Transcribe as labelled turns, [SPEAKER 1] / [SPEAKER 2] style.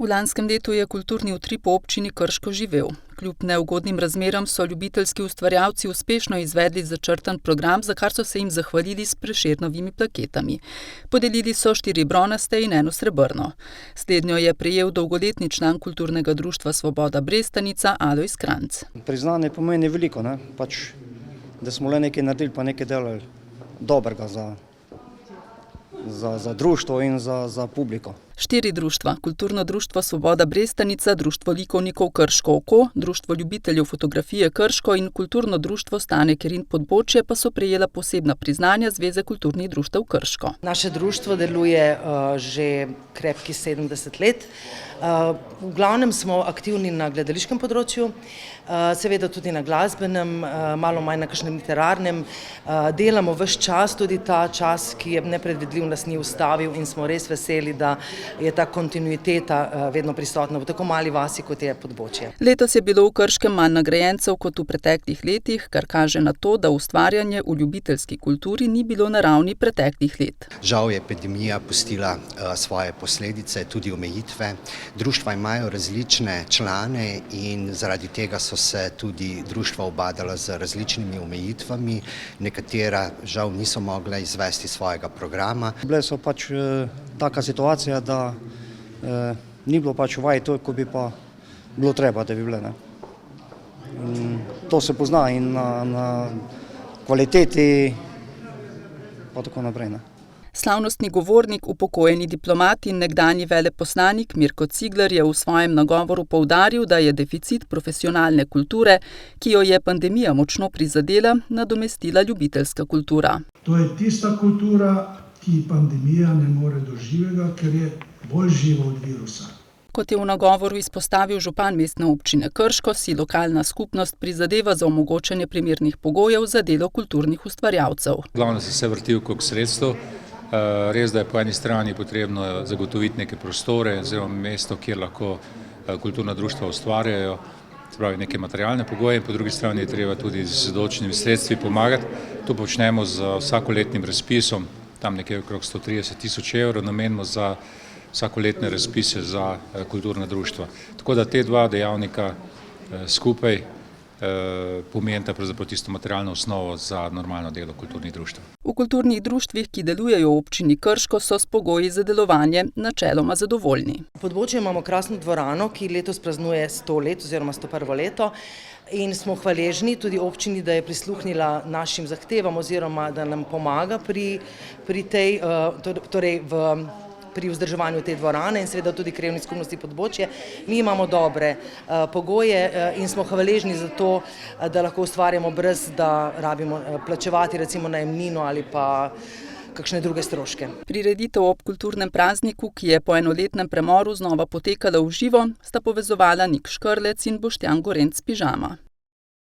[SPEAKER 1] V lanskem letu je kulturni utrip v občini Krško živel. Kljub neugodnim razmeram so ljubiteljski ustvarjalci uspešno izvedli začrtan program, za kar so se jim zahvalili s Prešernovimi plaketami. Podelili so 4 bronaste in 1 srebrno. Slednjo je prejel dolgoletni član kulturnega društva Svoboda Brestanica Alojz Kranjc.
[SPEAKER 2] Priznanje pomeni veliko, da smo le nekaj naredili, pa nekaj delali dobrega za društvo in za publiko.
[SPEAKER 1] 4 društva, Kulturno društvo Svoboda Brestanica, Društvo likovnikov Krško oko, Društvo ljubiteljev fotografije Krško in Kulturno društvo Stane Kerin Podbočje pa so prejela posebna priznanja Zveze kulturnih društev Krško.
[SPEAKER 3] Naše društvo deluje že krepki 70 let. V glavnem smo aktivni na gledališkem področju, seveda tudi na glasbenem, malo manj na kakšnem literarnem. Delamo ves čas, tudi ta čas, ki je nepredvidljiv, nas ni ustavil in smo res veseli, da je ta kontinuiteta vedno prisotna v tako mali vasi, kot je Podbočje.
[SPEAKER 1] Letos je bilo v Krškem manj nagrajencev kot v preteklih letih, kar kaže na to, da ustvarjanje v ljubiteljski kulturi ni bilo na ravni preteklih let.
[SPEAKER 4] Žal je epidemija pustila svoje posledice, tudi omejitve. Društva imajo različne člane in zaradi tega so se tudi društva ubadala z različnimi omejitvami. Nekatera žal niso mogla izvesti svojega programa.
[SPEAKER 2] Bile so taka situacija, da ni bilo vaj to, ko bi pa bilo treba, da bi bile. To se pozna in na kvaliteti pa tako naprej.
[SPEAKER 1] Slavnostni govornik, upokojeni diplomat in nekdanji veleposlanik Mirko Cigler je v svojem nagovoru poudaril, da je deficit profesionalne kulture, ki jo je pandemija močno prizadela, nadomestila ljubiteljska kultura.
[SPEAKER 5] To je tista kultura, ki pandemija ne more doživeti, ker je bolj živa od virusa.
[SPEAKER 1] Kot je v nagovoru izpostavil župan mestne občine Krško, si lokalna skupnost prizadeva za omogočanje primernih pogojev za delo kulturnih ustvarjalcev.
[SPEAKER 6] Glavno se vrti okrog sredstev. Res, da je po eni strani potrebno zagotoviti neke prostore oziroma mesto, kjer lahko kulturna društva ustvarjajo, pravi neke materialne pogoje, in po drugi strani je treba tudi z določenimi sredstvi pomagati. To počnemo z vsakoletnim razpisom, tam nekje okrog 130 tisoč evrov namenimo za vsakoletne razpise za kulturna društva. Tako da te dva dejavnika skupaj pomenita pravzaprav tisto materialno osnovo za normalno delo kulturnih društev.
[SPEAKER 1] V kulturnih društvih, ki delujejo v občini Krško, so s pogoji za delovanje načeloma zadovoljni.
[SPEAKER 3] V Podbočju imamo krasno dvorano, ki letos praznuje 100 let oziroma 101. leto in smo hvaležni tudi občini, da je prisluhnila našim zahtevam oziroma da nam pomaga pri vzdrževanju te dvorane in seveda tudi krajevni skupnosti Podbočje. Mi imamo dobre pogoje in smo hvaležni za to, da lahko ustvarjamo brez, da rabimo plačevati recimo najemnino ali pa kakšne druge stroške.
[SPEAKER 1] Prireditev ob kulturnem prazniku, ki je po enoletnem premoru znova potekala v živo, sta povezovala Nik Škrlec in Boštjan Gorenc Pižama.